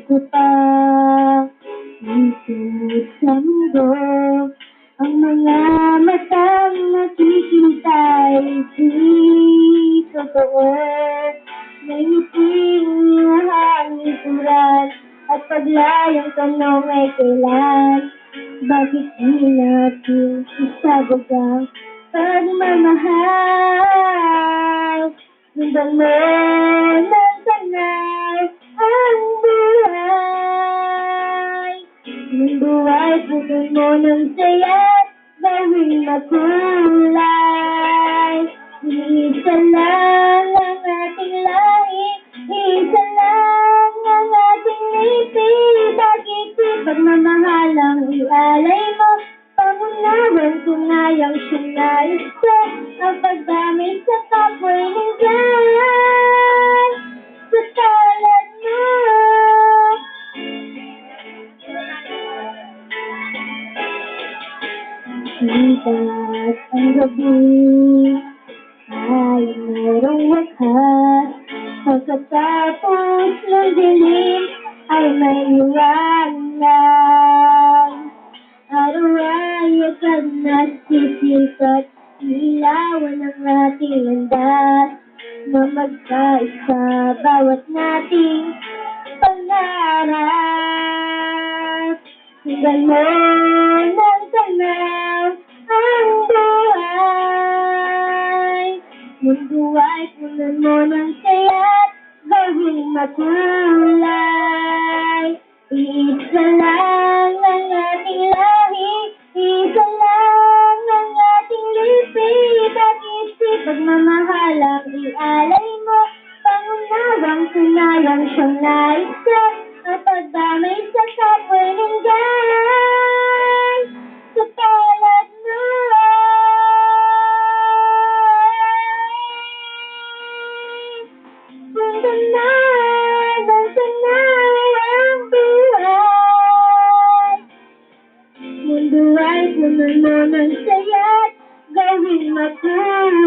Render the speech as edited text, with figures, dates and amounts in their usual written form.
ko pa dito sa mundo. Ang mga matang nakikita ay di totoo. May ngiting hangituran at paglayang tanong ay kailan. Bakit di natin isabog ang pagmamahal? Sundan mo ng tanay ang buhay. Mundo ay punan mo ng saya't gawing makulay. Isa lang ang ating lahi, isa lang ang ating ngipin. Bakit di pagmamahal ang ialay mo? Pangunawan tunayang siyang nais ko, ang pagdamay sa kapwa'y nandyan sa talad mo. Sikat ang gabi ay mayroong wakas. Pagkatapos ng dilim ay may liwanag. Araw ay agad nasisikat, ilawan ang ating landas na magkaisa bawat nating pangarap. Sundan mo ng tanaw ang buhay. Mundo ay punan mo ng saya't gawing makulay. Isa lang ang ating lahi, isa lang ang ating lipi. Bakit di pagmamahal ang ialay mo? Pangunawang tunayang siyang nais ko, ang pagdamay sa kapwa'y nandyan sa talad mo. Sundan na ng tanaw ang buhay. Mundo ay punan mo ng saya't gawing makulay.